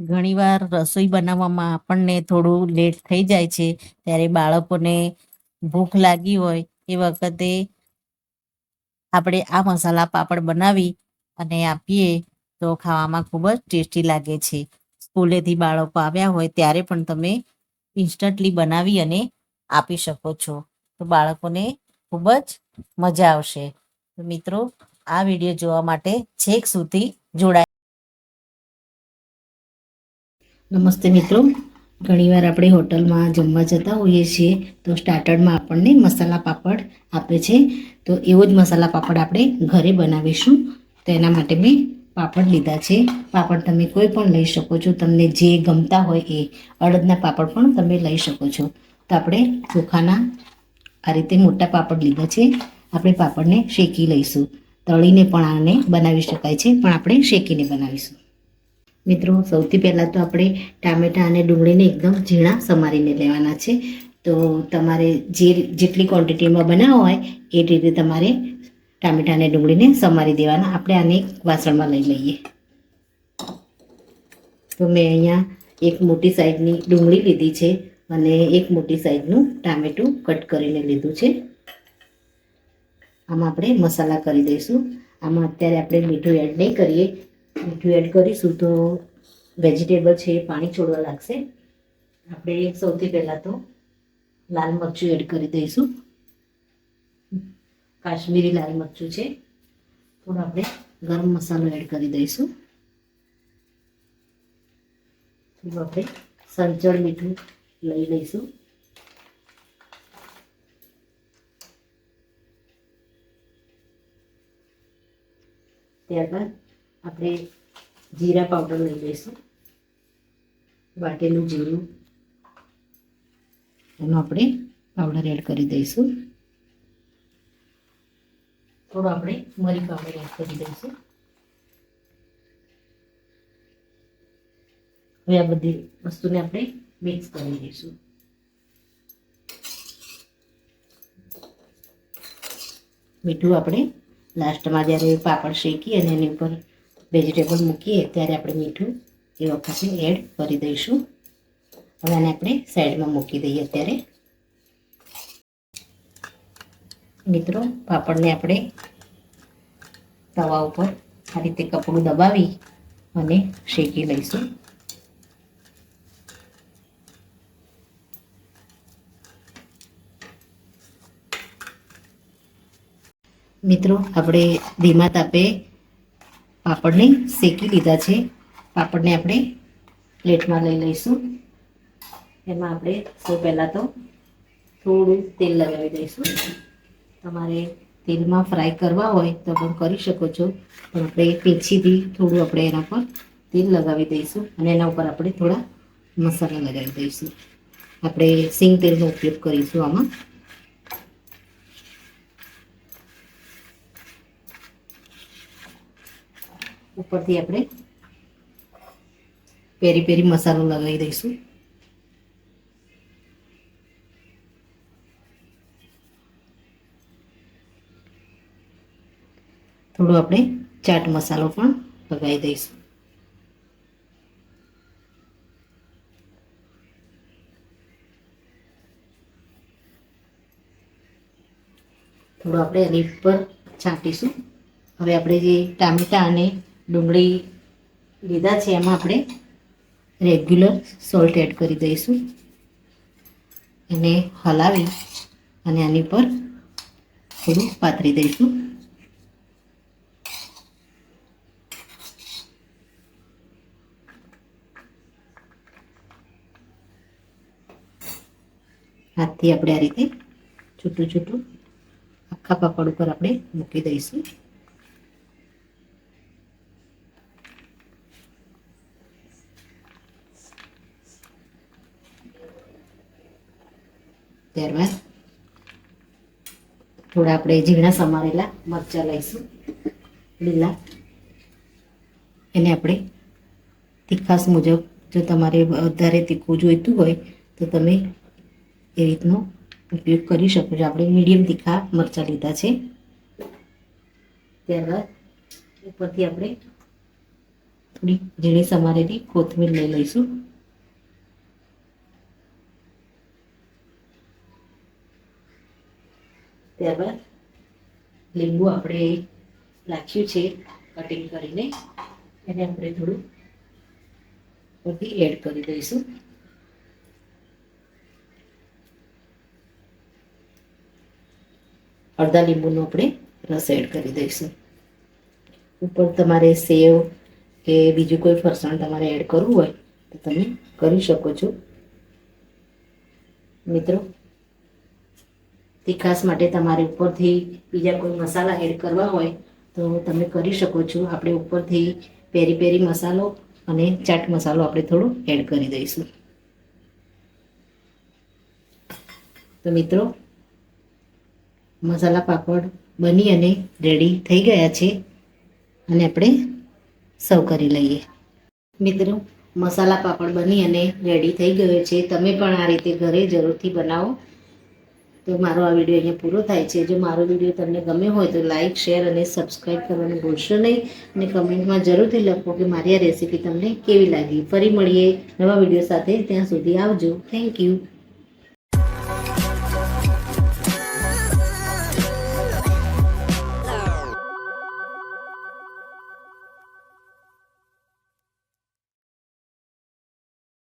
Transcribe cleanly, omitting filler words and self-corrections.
ઘણીવાર રસોઈ બનાવવામાં આપણને થોડું લેટ થઈ જાય છે, ત્યારે બાળકોને ભૂખ લાગી હોય એ વખતે આપણે આ મસાલા પાપડ બનાવી અને આપીએ તો ખાવામાં ખૂબ જ ટેસ્ટી લાગે છે. સ્કૂલેથી બાળકો આવ્યા હોય ત્યારે પણ તમે ઇન્સ્ટન્ટલી બનાવી અને આપી શકો છો, તો બાળકોને ખૂબ જ મજા આવશે. તો મિત્રો, આ વિડીયો જોવા માટે છેક સુધી જોડાય. નમસ્તે મિત્રો, ઘણીવાર આપણે હોટલમાં જમવા જતા હોઈએ છીએ તો સ્ટાર્ટરમાં આપણને મસાલા પાપડ આપે છે, તો એવો જ મસાલા પાપડ આપણે ઘરે બનાવીશું. તો એના માટે મેં પાપડ લીધા છે. પાપડ તમે કોઈ પણ લઈ શકો છો, તમને જે ગમતા હોય એ. અડદના પાપડ પણ તમે લઈ શકો છો. તો આપણે ચોખાના આ રીતે મોટા પાપડ લીધા છે. આપણે પાપડને શેકી લઈશું. તળીને પણ આને બનાવી શકાય છે, પણ આપણે શેકીને બનાવીશું. મિત્રો, સૌથી પહેલાં તો આપણે ટામેટાં અને ડુંગળીને એકદમ ઝીણા સમારીને લેવાના છે. તો તમારે જેટલી ક્વોન્ટિટીમાં બનાવવા હોય એ રીતે તમારે ટામેટાં અને ડુંગળીને સમારી દેવાના. આપણે આને એક વાસણમાં લઈ લઈએ. તો મેં અહીંયા એક મોટી સાઈઝની ડુંગળી લીધી છે અને એક મોટી સાઈઝનું ટામેટું કટ કરીને લીધું છે. આમાં આપણે મસાલા કરી દઈશું. આમાં અત્યારે આપણે મીઠું એડ નહીં કરીએ. મીઠું એડ કરીશું તો વેજીટેબલ છે એ પાણી છોડવા લાગશે. આપણે સૌથી પહેલાં તો લાલ મરચું એડ કરી દઈશું. કાશ્મીરી લાલ મરચું છે. થોડું આપણે ગરમ મસાલો એડ કરી દઈશું. થોડું આપણે સંચળ મીઠું લઈ લઈશું. ત્યારબાદ આપણે જીરા પાવડર લઈ લઈશું. વાટેલું જીરું એનો આપણે પાવડર એડ કરી દઈશું. થોડો આપણે મરી પાવડર એડ કરી દઈશું. હવે આ બધી વસ્તુને આપણે મિક્સ કરી દઈશું. મીઠું આપણે લાસ્ટમાં જ્યારે પાપડ શેકી અને એની ઉપર વેજીટેબલ મૂકીએ ત્યારે આપણે મીઠું એ વખતે એડ કરી દઈશું. હવે આને આપણે સાઈડમાં મૂકી દઈએ. અત્યારે મિત્રો, પાપડને આપણે તવા ઉપર આ રીતે કપડું દબાવી અને શેકી લઈશું. મિત્રો, આપણે ધીમા તાપે પાપડને શેકી લીધા છે. પાપડને આપણે પ્લેટમાં લઈ લઈશું. એમાં આપણે સૌ પહેલાં તો થોડું તેલ લગાવી દઈશું. તમારે તેલમાં ફ્રાય કરવા હોય તો પણ કરી શકો છો, પણ આપણે પીંછીથી થોડું આપણે એના પર તેલ લગાવી દઈશું અને એના ઉપર આપણે થોડા મસાલા લગાવી દઈશું. આપણે સિંગ તેલનો ઉપયોગ કરીશું આમાં. ઉપરથી આપણે પેરી પેરી મસાલો લગાવી દઈશું. થોડો આપણે ચાટ મસાલો પણ લગાવી દઈશું. થોડું આપણે એની ઉપર છાંટીશું. હવે આપણે જે ટામેટાં અને ડુંગળી લીધા છે એમાં આપણે રેગ્યુલર સોલ્ટ એડ કરી દઈશું. એને હલાવી અને આની પર થોડું પાથરી દઈશું. હાથથી આપણે આ રીતે છૂટું છૂટું આખા પાપડ ઉપર આપણે મૂકી દઈશું. ત્યારબાદ થોડા આપણે ઝીણા સમારેલા મરચાં લઈશું, લીલા. એને આપણે તીખાસ મુજબ, જો તમારે વધારે તીખું જોઈતું હોય તો તમે એ રીતનો ઉપયોગ કરી શકો છો. આપણે મીડિયમ તીખા મરચાં લીધા છે. ત્યારબાદ ઉપરથી આપણે થોડી ઝીણી સમારેલી કોથમીર લઈ લઈશું. ત્યારબાદ લીંબુ આપણે નાખ્યું છે કટિંગ કરીને, એને આપણે થોડું બધી એડ કરી દઈશું. અડધા લીંબુનો આપણે રસ એડ કરી દઈશું. ઉપર તમારે સેવ કે બીજું કોઈ ફરસાણ તમારે એડ કરવું હોય તો તમે કરી શકો છો. મિત્રો, તીખાસ માટે તમારે ઉપરથી બીજા કોઈ મસાલા એડ કરવા હોય તો તમે કરી શકો છો. આપણે ઉપરથી પેરી પેરી મસાલો અને ચાટ મસાલો આપણે થોડો એડ કરી દઈશું. તો મિત્રો, મસાલા પાપડ બની અને રેડી થઈ ગયા છે અને આપણે સર્વ કરી લઈએ. મિત્રો, મસાલા પાપડ બની અને રેડી થઈ ગયો છે. તમે પણ આ રીતે ઘરે જરૂરથી બનાવો. તો મારો આ વિડીયો અહીંયા પૂરો થાય છે. જો મારો વિડીયો તમને ગમ્યો હોય તો લાઇક, શેર અને સબસ્ક્રાઈબ કરવાનું ભૂલશો નહીં. અને કમેન્ટમાં જરૂરથી લખો કે મારી આ રેસીપી તમને કેવી લાગી. ફરી મળીએ નવા વિડીયો સાથે. ત્યાં સુધી આવજો. Thank you.